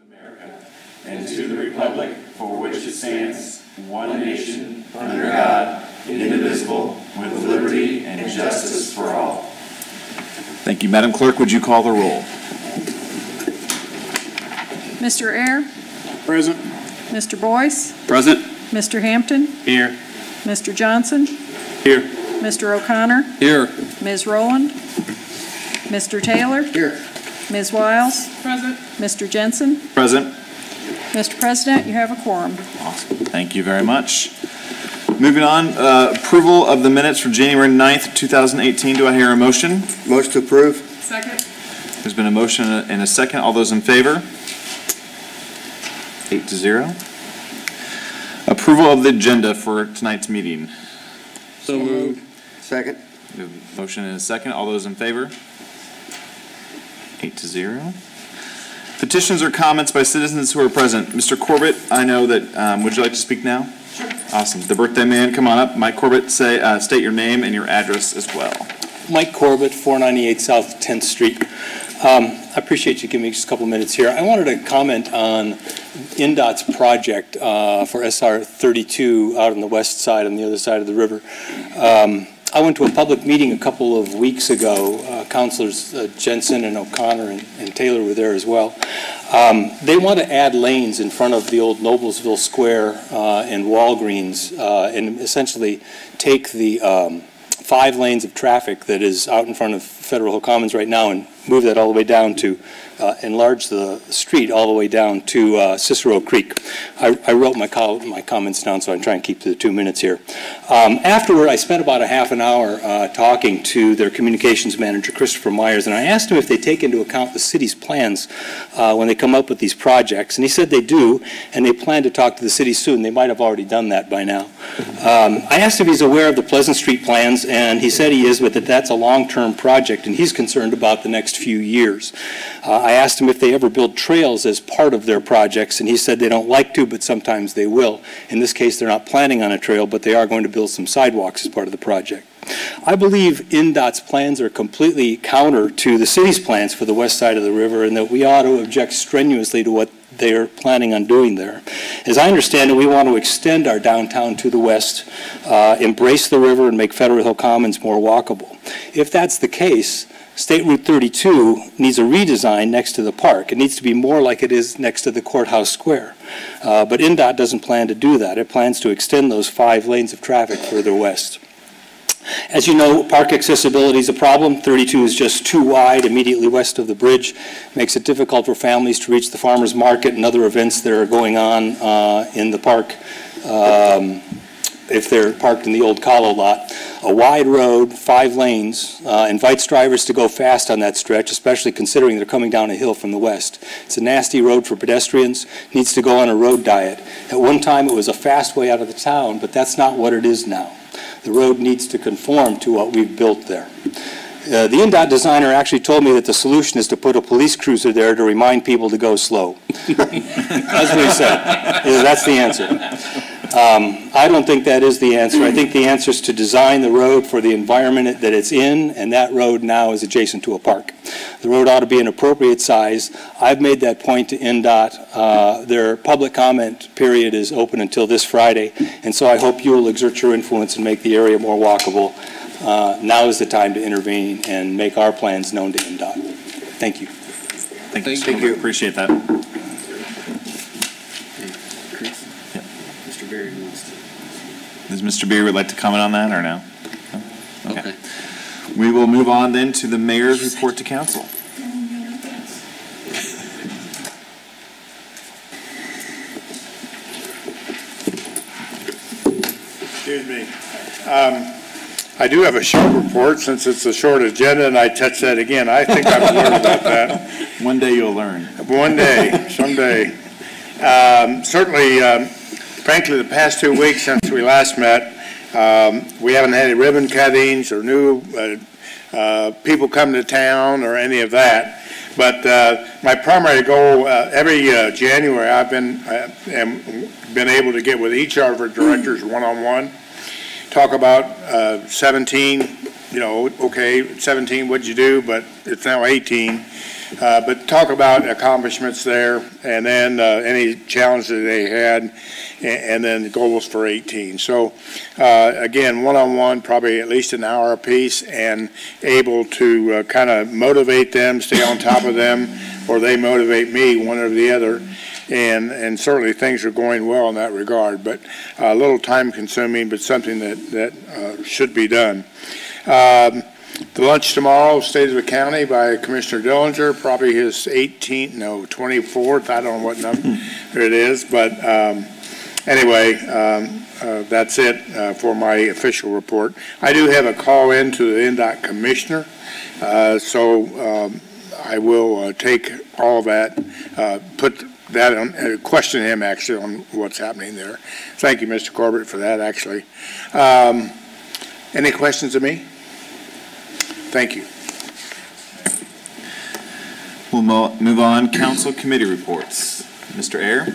America, and to the republic for which it stands, one nation, under God, indivisible, with liberty and justice for all. Thank you. Madam Clerk, would you call the roll? Mr. Ayr? Present. Mr. Boyce? Present. Mr. Hampton? Here. Mr. Johnson? Here. Mr. O'Connor? Here. Ms. Rowland? Mr. Taylor? Here. Ms. Wiles? Present. Mr. Jensen? Present. Mr. President, you have a quorum. Awesome. Thank you very much. Moving on, approval of the minutes for January 9th, 2018. Do I hear a motion? Motion to approve. Second. There's been a motion and a second. All those in favor? 8-0. Approval of the agenda for tonight's meeting. So moved. Second. We have a motion and a second. All those in favor? 8-0. Petitions or comments by citizens who are present. Mr. Corbett, I know that, would you like to speak now? Sure. Awesome. The birthday man, come on up. Mike Corbett, state your name and your address as well. Mike Corbett, 498 South 10th Street. I appreciate you giving me just a couple minutes here. I wanted to comment on INDOT's project for SR 32 out on the west side, on the other side of the river. I went to a public meeting a couple of weeks ago. Councilors Jensen and O'Connor and Taylor were there as well. They want to add lanes in front of the old Noblesville Square and Walgreens and essentially take the 5 lanes of traffic that is out in front of Federal Hill Commons right now and move that all the way down to enlarge the street all the way down to Cicero Creek. I wrote my comments down, so I'm trying to keep to the 2 minutes here. Afterward, I spent about a half an hour talking to their communications manager, Christopher Myers, and I asked him if they take into account the city's plans when they come up with these projects, and he said they do, and they plan to talk to the city soon. They might have already done that by now. I asked if he's aware of the Pleasant Street plans, and he said he is, but that's a long-term project, and he's concerned about the next few years. I asked him if they ever build trails as part of their projects, and he said they don't like to, but sometimes they will. In this case, they're not planning on a trail, but they are going to build some sidewalks as part of the project. I believe INDOT's plans are completely counter to the city's plans for the west side of the river, and that we ought to object strenuously to what they are planning on doing there. As I understand it, we want to extend our downtown to the west, embrace the river, and make Federal Hill Commons more walkable. If that's the case, State Route 32 needs a redesign next to the park. It needs to be more like it is next to the courthouse square. But INDOT doesn't plan to do that. It plans to extend those 5 lanes of traffic further west. As you know, park accessibility is a problem. 32 is just too wide immediately west of the bridge. Makes it difficult for families to reach the farmers market and other events that are going on in the park if they're parked in the old Kahlo lot. A wide road, 5 lanes, invites drivers to go fast on that stretch, especially considering they're coming down a hill from the west. It's a nasty road for pedestrians, needs to go on a road diet. At one time it was a fast way out of the town, but that's not what it is now. The road needs to conform to what we've built there. The INDOT designer actually told me that the solution is to put a police cruiser there to remind people to go slow. That's what he said. Yeah, that's the answer. I don't think that is the answer. I think the answer is to design the road for the environment that it's in, and that road now is adjacent to a park. The road ought to be an appropriate size. I've made that point to INDOT. Their public comment period is open until this Friday, and so I hope you will exert your influence and make the area more walkable. Now is the time to intervene and make our plans known to INDOT. Thank you. Thank you. Appreciate that. Does Mr. Beer would like to comment on that or no? No? Okay. We will move on then to the mayor's report to council. Excuse me. I do have a short report since it's a short agenda, and I touched that again. I think I've learned about that. One day you'll learn. One day, someday. Certainly, frankly, the past 2 weeks since we last met, we haven't had any ribbon cuttings or new people come to town or any of that. But my primary goal, every January, I've been able to get with each of our directors one-on-one, talk about 17, okay, 17, what'd you do? But it's now 18. But talk about accomplishments there, and then any challenges they had, and then the goals for 18. So again, one-on-one, probably at least an hour apiece, and able to kind of motivate them, stay on top of them, or they motivate me, one or the other. And certainly things are going well in that regard, but a little time consuming, but something that should be done. The lunch tomorrow, State of the County by Commissioner Dillinger, probably his 24th, I don't know what number it is, but anyway, that's it for my official report. I do have a call in to the NDOT Commissioner, so I will take all of that, put that on, question him actually on what's happening there. Thank you, Mr. Corbett, for that actually. Any questions of me? Thank you. We'll move on. Council committee reports. Mr. Ayer?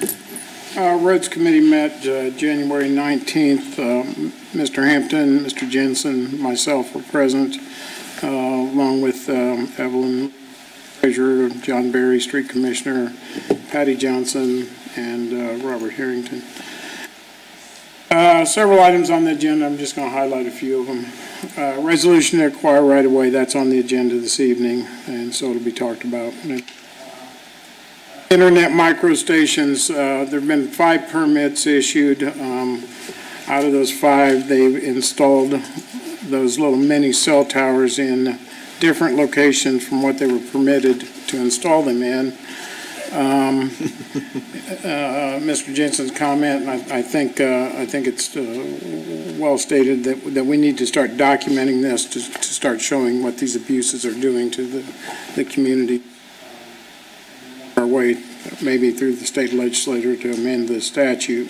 Roads Committee met January 19th. Mr. Hampton, Mr. Jensen, myself were present, along with Evelyn Treasurer, John Berry, Street Commissioner, Patty Johnson, and Robert Harrington. Several items on the agenda. I'm just going to highlight a few of them. Resolution to acquire right-of-way, that's on the agenda this evening, and so it'll be talked about. Internet microstations, there have been 5 permits issued. Out of those 5, they've installed those little mini cell towers in different locations from what they were permitted to install them in. Mr. Jensen's comment, and I think it's well stated that we need to start documenting this to start showing what these abuses are doing to the community. Our way, maybe through the state legislature, to amend the statute.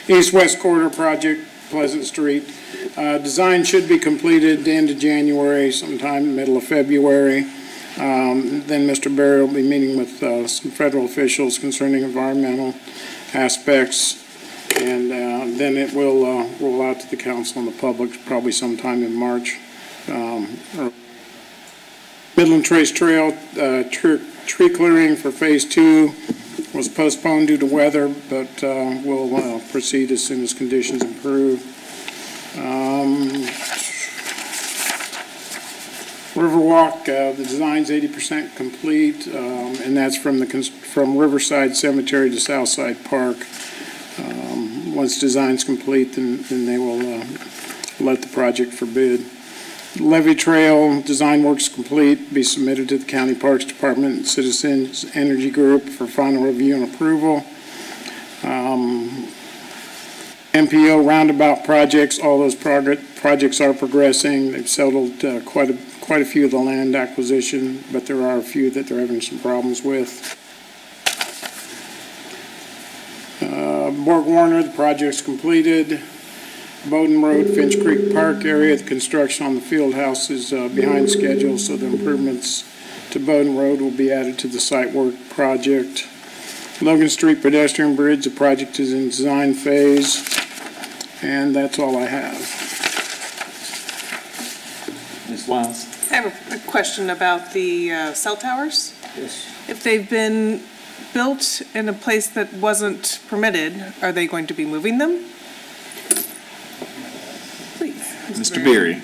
East-West Corridor Project, Pleasant Street. Design should be completed at the end of January, sometime in the middle of February. Then Mr. Berry will be meeting with some federal officials concerning environmental aspects, and then it will roll out to the council and the public probably sometime in March. Midland Trace Trail tree clearing for Phase 2 was postponed due to weather, but we'll proceed as soon as conditions improve. Riverwalk, the design's 80% complete, and that's from Riverside Cemetery to Southside Park. Once design's complete, then they will let the project for bid. Levee Trail, design works complete, be submitted to the County Parks Department and Citizens Energy Group for final review and approval. MPO roundabout projects, all those projects are progressing. They've settled quite a few of the land acquisition, but there are a few that they're having some problems with. Borg Warner, the project's completed. Bowden Road, Finch Creek Park area, the construction on the field house is behind schedule, so the improvements to Bowden Road will be added to the site work project. Logan Street pedestrian bridge, the project is in design phase, and that's all I have. Ms. Wiles? I have a question about the cell towers. Yes. If they've been built in a place that wasn't permitted, are they going to be moving them? Please. Mr. Beery?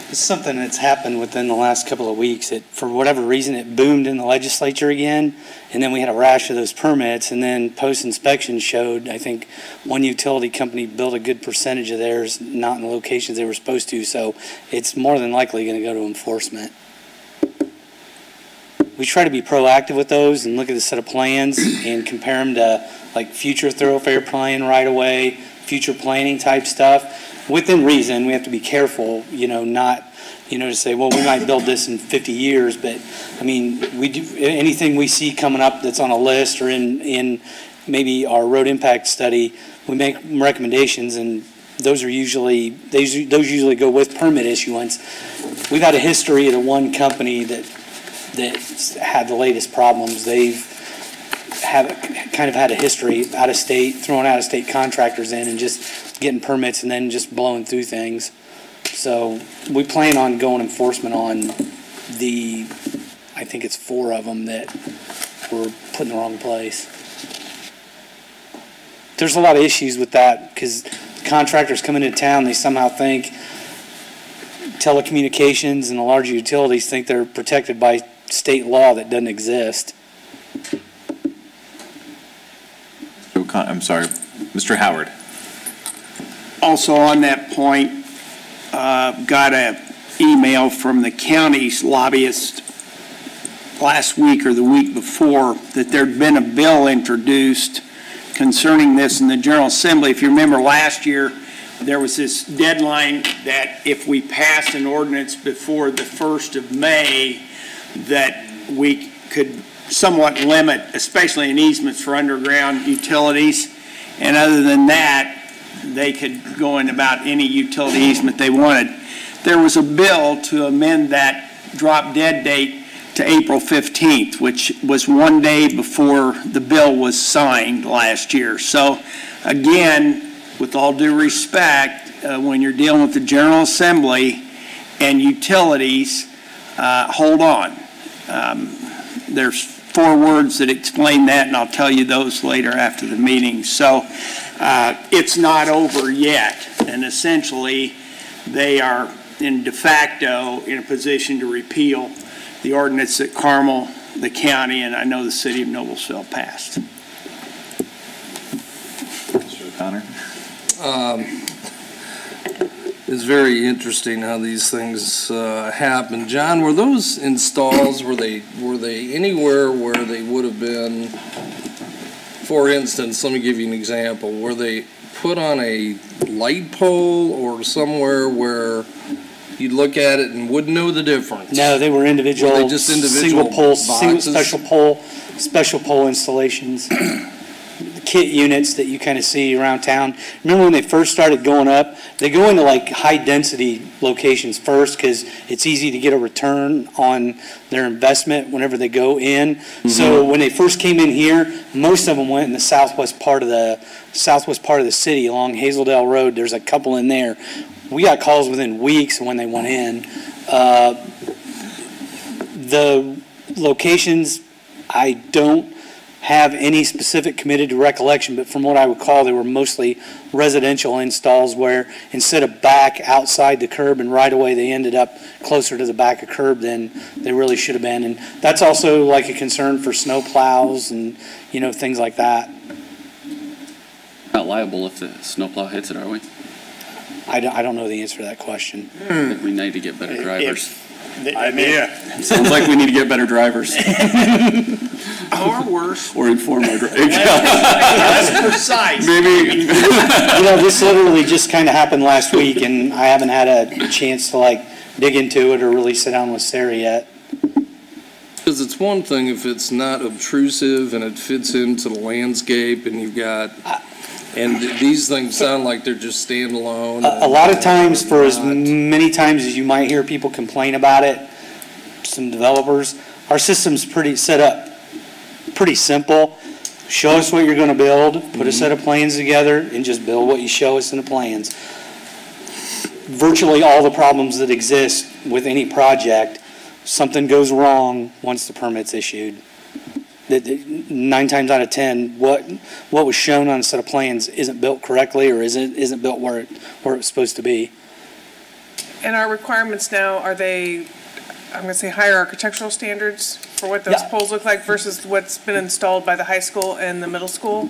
It's something that's happened within the last couple of weeks. It, for whatever reason, it boomed in the legislature again, and then we had a rash of those permits, and then post-inspection showed, I think, one utility company built a good percentage of theirs not in the locations they were supposed to, so it's more than likely going to go to enforcement. We try to be proactive with those and look at the set of plans and compare them to like future thoroughfare plan right away, future planning type stuff. Within reason, we have to be careful, not, to say, well, we might build this in 50 years, but I mean, we do anything we see coming up that's on a list or in maybe our road impact study, we make recommendations, and those usually go with permit issuance. We've had a history of the one company that had the latest problems. They've kind of had a history out of state, throwing out of state contractors in and just getting permits and then just blowing through things. So we plan on going enforcement on I think it's 4 of them that were put in the wrong place. There's a lot of issues with that because contractors come into town, they somehow think telecommunications and the larger utilities think they're protected by state law that doesn't exist. I'm sorry, Mr. Howard. Also on that point, got an email from the county's lobbyist last week or the week before that there'd been a bill introduced concerning this in the General Assembly. If you remember last year, there was this deadline that if we passed an ordinance before the 1st of May, that we could somewhat limit, especially in easements for underground utilities. And other than that, they could go in about any utility easement they wanted. There was a bill to amend that drop dead date to April 15th, which was 1 day before the bill was signed last year. So again, with all due respect, when you're dealing with the General Assembly and utilities, hold on. There's 4 words that explain that, and I'll tell you those later after the meeting. So it's not over yet, and essentially they are in de facto in a position to repeal the ordinance that Carmel, the county, and I know the city of Noblesville passed. Mr. O'Connor. It's very interesting how these things happen. John, were those installs, were they anywhere where they would have been, for instance, let me give you an example, were they put on a light pole or somewhere where you'd look at it and wouldn't know the difference? No, they were individual, Were they just individual single pole, boxes? special pole installations. Kit units that you kind of see around town. Remember when they first started going up, they go into like high density locations first because it's easy to get a return on their investment whenever they go in. Mm-hmm. So when they first came in here, most of them went in the southwest part of the city along Hazeldale Road. There's a couple in there. We got calls within weeks when they went in. The locations, I don't have any specific committed to recollection, but from what I recall, they were mostly residential installs where instead of back outside the curb and right away, they ended up closer to the back of curb than they really should have been. And that's also like a concern for snow plows and, things like that. Not liable if the snowplow hits it, are we? I don't know the answer to that question. I think we need to get better drivers. Sounds like we need to get better drivers. Or worse. Or inform our drivers. Less precise. Maybe. This literally just kind of happened last week, and I haven't had a chance to dig into it or really sit down with Sarah yet. Because it's one thing if it's not obtrusive and it fits into the landscape and you've got, and these things sound like they're just standalone. A lot of times, for as many times as you might hear people complain about it, some developers, our system's set up pretty simple. Show us what you're going to build, put a set of plans together, and just build what you show us in the plans. Virtually all the problems that exist with any project, something goes wrong once the permit's issued. 9 times out of 10, what was shown on a set of plans isn't built correctly or isn't built where it's supposed to be. And our requirements now, are they, I'm going to say, higher architectural standards for what those poles look like versus what's been installed by the high school and the middle school,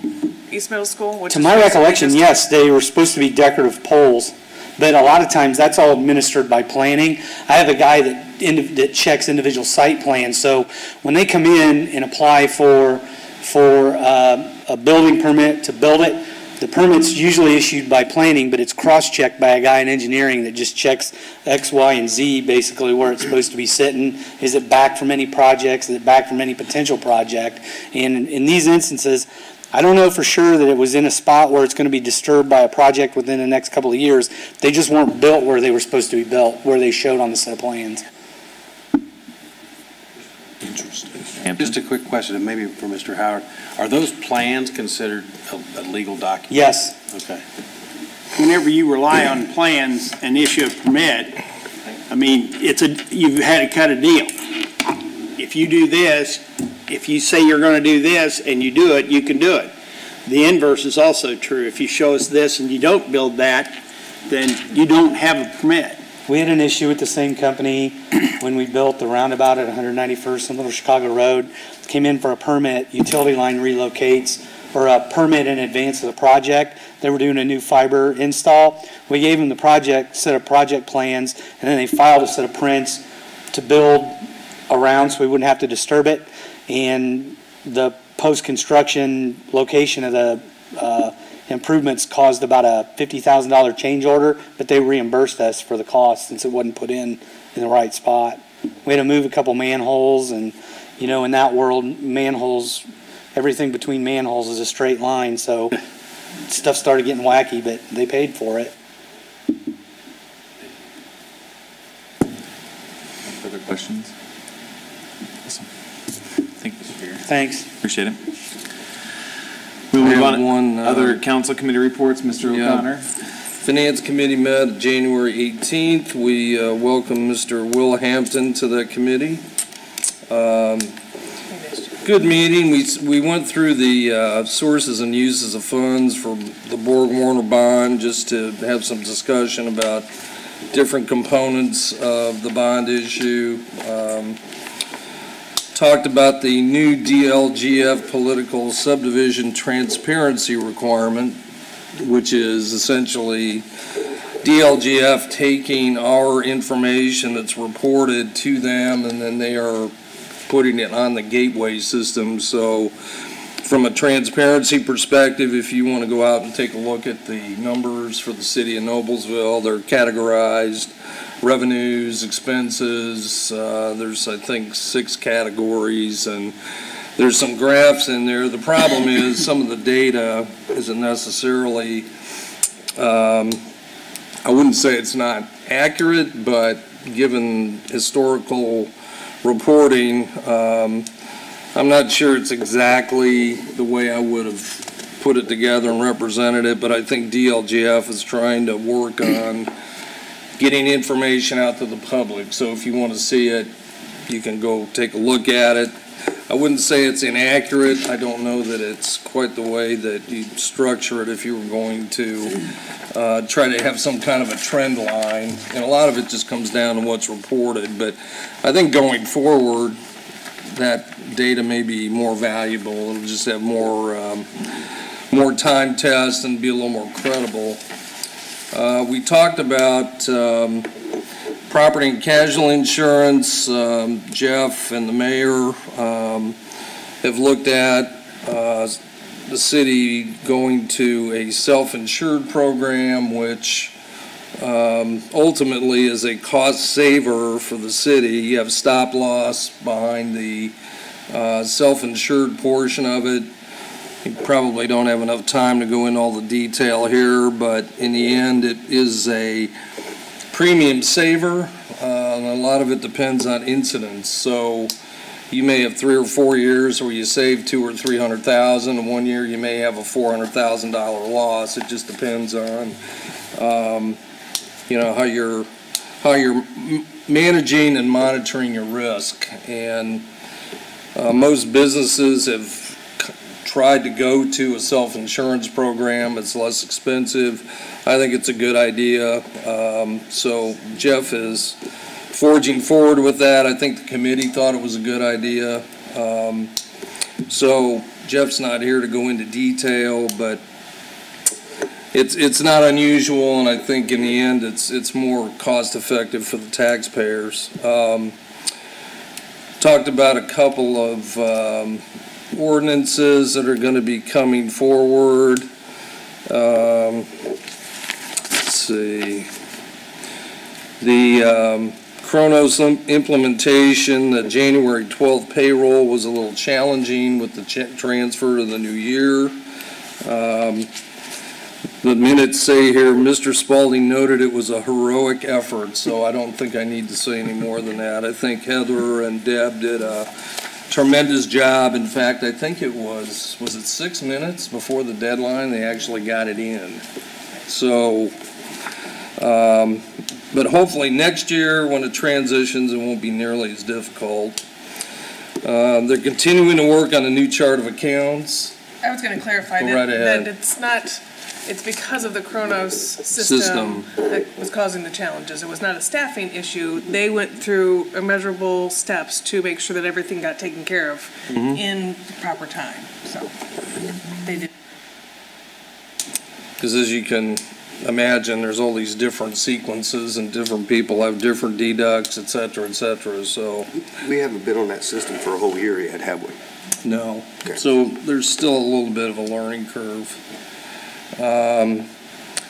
East Middle School? To my recollection, yes, they were supposed to be decorative poles, but a lot of times that's all administered by planning. I have a guy that checks individual site plans, so when they come in and apply for a building permit to build it, the permit's usually issued by planning, but it's cross-checked by a guy in engineering that just checks X, Y, and Z, basically where it's supposed to be sitting. Is it back from any projects? Is it back from any potential project? And in these instances, I don't know for sure that it was in a spot where it's going to be disturbed by a project within the next couple of years. They just weren't built where they were supposed to be built, where they showed on the set of plans. Interesting. Just a quick question, and maybe for Mr. Howard. Are those plans considered a legal document? Yes. Okay. whenever you rely on plans and issue a permit, I mean, you've had to cut a deal. If you do this, if you say you're going to do this and you do it, you can do it. The inverse is also true. If you show us this and you don't build that, then you don't have a permit. We had an issue with the same company when we built the roundabout at 191st and Little Chicago Road. Came in for a permit, utility line relocates, or a permit in advance of the project. They were doing a new fiber install. We gave them the set of project plans, and then they filed a set of prints to build around so we wouldn't have to disturb it. And the post-construction location of the improvements caused about a $50,000 change order, but they reimbursed us for the cost since it wasn't put in the right spot. We had to move a couple manholes, and you know, in that world, manholes, everything between manholes is a straight line, so stuff started getting wacky, but they paid for it. Further questions? Awesome. Thank you, Mr. Beer. Thanks. Appreciate it. We'll move on. Other council committee reports, Mr. O'Connor. Finance Committee met January 18th. We welcome Mr. Will Hampton to that committee. Good meeting. We went through the sources and uses of funds for the Borg-Warner bond just to have some discussion about different components of the bond issue. Talked about the new DLGF political subdivision transparency requirement, which is essentially DLGF taking our information that's reported to them, and then they are putting it on the gateway system. So from a transparency perspective, if you want to go out and take a look at the numbers for the city of Noblesville, they're categorized: revenues, expenses. There's, I think, 6 categories, and there's some graphs in there. The problem is some of the data isn't necessarily, I wouldn't say it's not accurate, but given historical reporting, I'm not sure it's exactly the way I would have put it together and represented it, but I think DLGF is trying to work on getting information out to the public. So if you want to see it, you can go take a look at it. I wouldn't say it's inaccurate. I don't know that it's quite the way that you'd structure it if you were going to try to have some kind of a trend line. And a lot of it just comes down to what's reported. But I think going forward, that data may be more valuable. It'll just have more time tests and be a little more credible. We talked about property and casualty insurance. Jeff and the mayor have looked at the city going to a self-insured program, which ultimately is a cost saver for the city. You have stop loss behind the self-insured portion of it. You probably don't have enough time to go into all the detail here, but in the end it is a premium saver, and a lot of it depends on incidents. So you may have 3 or 4 years where you save $200,000 or $300,000, and 1 year you may have a $400,000 loss. It just depends on you know, how you're managing and monitoring your risk. And most businesses have tried to go to a self-insurance program. It's less expensive. I think it's a good idea. So Jeff is forging forward with that. I think the committee thought it was a good idea. So Jeff's not here to go into detail, but it's not unusual, and I think in the end it's more cost effective for the taxpayers. Talked about a couple of ordinances that are going to be coming forward. Let's see. The Kronos implementation, the January 12th payroll was a little challenging with the transfer to the new year. The minutes say here, Mr. Spalding noted it was a heroic effort, so I don't think I need to say any more than that. I think Heather and Deb did a tremendous job. In fact, I think it was it 6 minutes before the deadline they actually got it in. So, but hopefully next year, when it transitions, it won't be nearly as difficult. They're continuing to work on a new chart of accounts. I was going to clarify Go right ahead. that it's not, it's because of the Kronos system that was causing the challenges. It was not a staffing issue. They went through immeasurable steps to make sure that everything got taken care of in the proper time. So they did. Because as you can imagine, there's all these different sequences and different people have different deducts, et cetera, so. We haven't been on that system for a whole year yet, have we? No. Okay. So there's still a little bit of a learning curve. The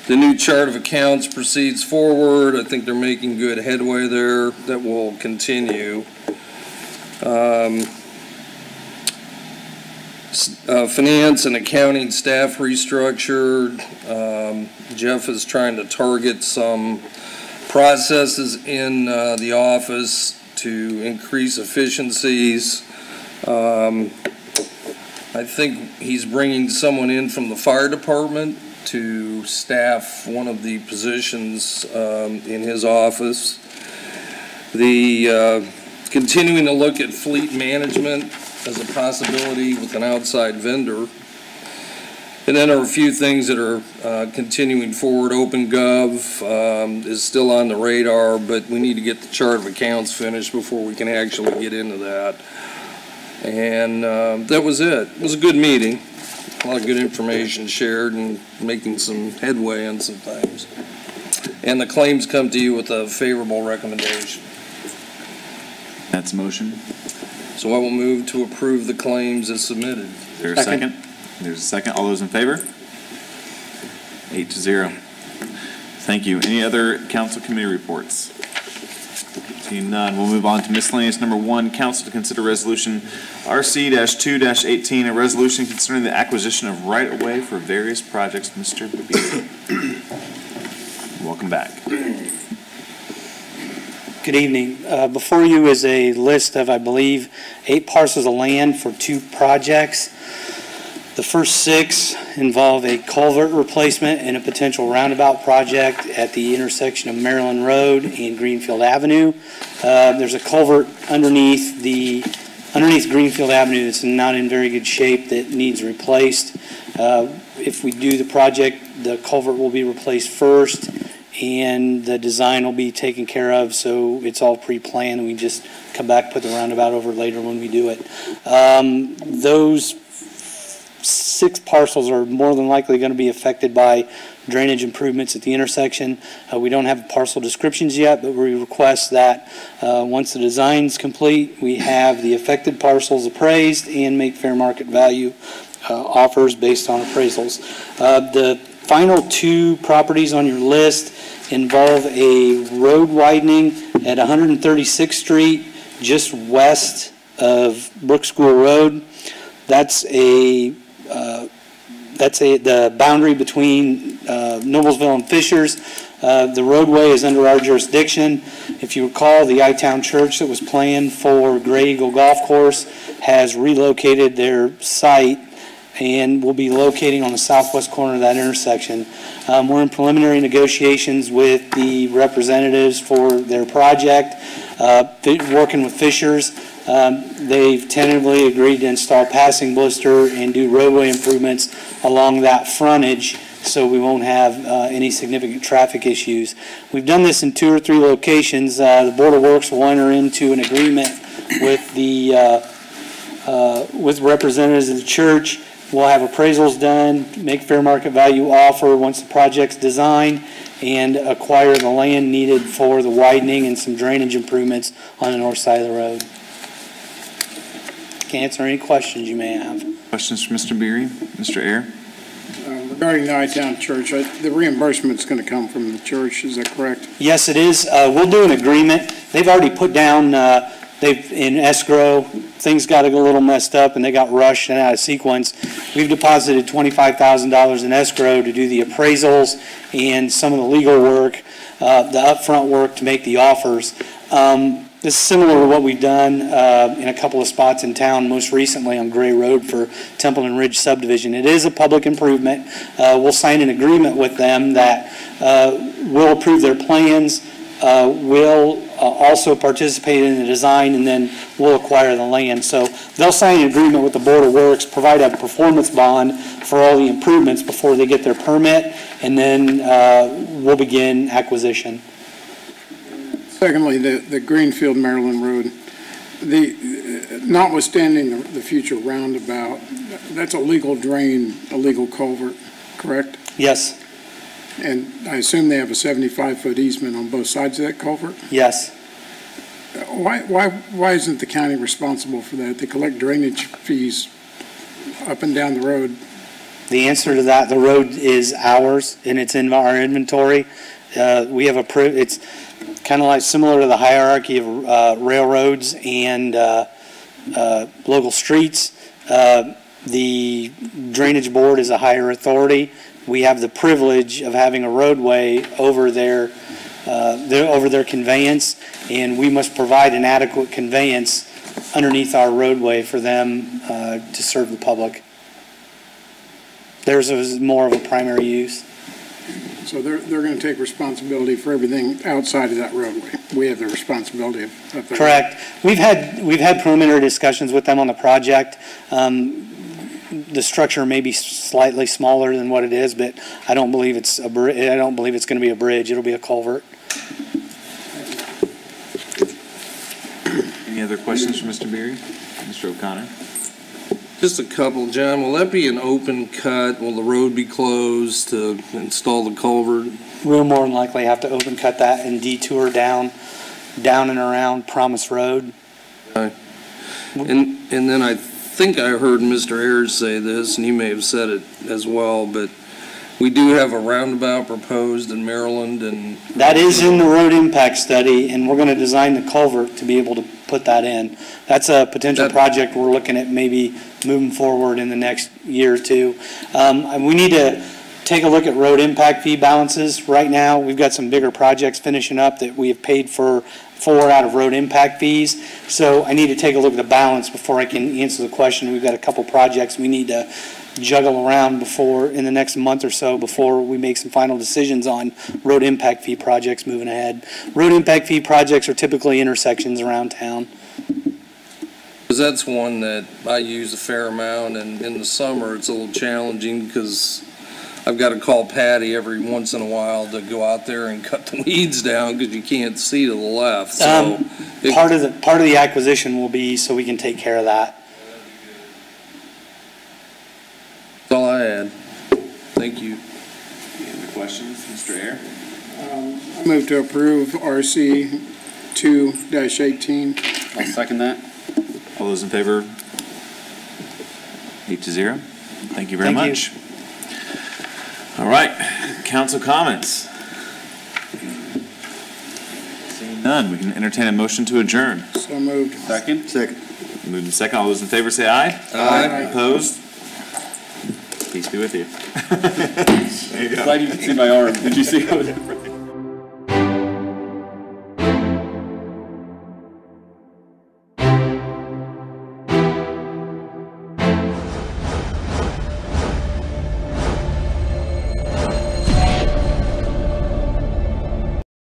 new chart of accounts proceeds forward. I think they're making good headway there. That will continue. Finance and accounting staff restructured. Jeff is trying to target some processes in the office to increase efficiencies. I think he's bringing someone in from the fire department to staff one of the positions in his office. The continuing to look at fleet management as a possibility with an outside vendor. And then there are a few things that are continuing forward. OpenGov is still on the radar, but we need to get the chart of accounts finished before we can actually get into that. And that was it. It was a good meeting. A lot of good information shared and making some headway on some things. And the claims come to you with a favorable recommendation. That's a motion. So I will move to approve the claims as submitted. Is there a second? There's a second. All those in favor? 8-0. Thank you. Any other council committee reports? Seeing none, we'll move on to miscellaneous number 1, council to consider resolution RC-2-18, a resolution concerning the acquisition of right-of-way for various projects. Mr. Beasley. Welcome back. Good evening. Before you is a list of, I believe, 8 parcels of land for 2 projects. The first 6 involve a culvert replacement and a potential roundabout project at the intersection of Maryland Road and Greenfield Avenue. There's a culvert underneath Greenfield Avenue that's not in very good shape that needs replaced. If we do the project, the culvert will be replaced first, and the design will be taken care of, so it's all pre-planned. We just come back, put the roundabout over later when we do it. Those 6 parcels are more than likely going to be affected by drainage improvements at the intersection. We don't have parcel descriptions yet, but we request that once the design's complete, we have the affected parcels appraised and make fair market value offers based on appraisals. The final 2 properties on your list involve a road widening at 136th Street, just west of Brook School Road. That's the boundary between Noblesville and Fishers. The roadway is under our jurisdiction. If you recall, the I-Town Church that was planned for Gray Eagle Golf Course has relocated their site and will be locating on the southwest corner of that intersection. We're in preliminary negotiations with the representatives for their project, working with Fishers. They've tentatively agreed to install passing blister and do roadway improvements along that frontage, so we won't have any significant traffic issues. We've done this in 2 or 3 locations. The Board of Works will enter into an agreement with the with representatives of the church. We'll have appraisals done, make fair market value offer once the project's designed, and acquire the land needed for the widening and some drainage improvements on the north side of the road. Can answer any questions you may have. Questions for Mr. Beery? Mr. Ayer? Regarding the I-Town Church, the reimbursement's going to come from the church, is that correct? Yes, it is. We'll do an agreement. They've already put down, they've in escrow, things got a little messed up and they got rushed and out of sequence. We've deposited $25,000 in escrow to do the appraisals and some of the legal work, the upfront work to make the offers. This is similar to what we've done in a couple of spots in town, most recently on Gray Road for Templeton Ridge subdivision. It is a public improvement. We'll sign an agreement with them that will approve their plans, will also participate in the design, and then we'll acquire the land. So they'll sign an agreement with the Board of Works, provide a performance bond for all the improvements before they get their permit, and then we'll begin acquisition. Secondly, the Greenfield, Maryland Road, notwithstanding the future roundabout, that's a legal drain, a legal culvert, correct? Yes. And I assume they have a 75-foot easement on both sides of that culvert? Yes. Why isn't the county responsible for that? They collect drainage fees up and down the road. The answer to that, the road is ours, and it's in our inventory. We have it's kind of like similar to the hierarchy of railroads and local streets. The Drainage Board is a higher authority. We have the privilege of having a roadway over their conveyance, and we must provide an adequate conveyance underneath our roadway for them to serve the public. Theirs is more of a primary use. So they're going to take responsibility for everything outside of that roadway. We have the responsibility of that. Correct. We've had preliminary discussions with them on the project. The structure may be slightly smaller than what it is, but I don't believe it's I don't believe it's going to be a bridge. It'll be a culvert. Any other questions for Mr. Beery? Mr. O'Connor? Just a couple, John. Will that be an open cut? Will the road be closed to install the culvert? We'll more than likely have to open cut that and detour down and around Promise Road. Okay. And then I think I heard Mr. Ayers say this, and he may have said it as well, but we do have a roundabout proposed in Maryland, and that is in the road impact study, and we're going to design the culvert to be able to put that in. That's a potential project we're looking at maybe moving forward in the next year or two. We need to take a look at road impact fee balances. Right now, we've got some bigger projects finishing up that we have paid for out of road impact fees. So I need to take a look at the balance before I can answer the question. We've got a couple projects we need to juggle around in the next month or so before we make some final decisions on road impact fee projects moving ahead. Road impact fee projects are typically intersections around town. because that's one that I use a fair amount, and in the summer it's a little challenging because I've got to call Patty every once in a while to go out there and cut the weeds down because you can't see to the left. So part of the acquisition will be so we can take care of that. That's all I had. Thank you. Any other questions, Mr. Ayer? I move to approve RC 2-18. I'll second that. All those in favor? 8-0. Thank you very Thank much. All right, council comments. Seeing none, we can entertain a motion to adjourn. So moved. Second? Second. Moved and second. All those in favor say aye. Aye. Opposed? Peace be with you. There you go. Glad you could see my arm. Did you see how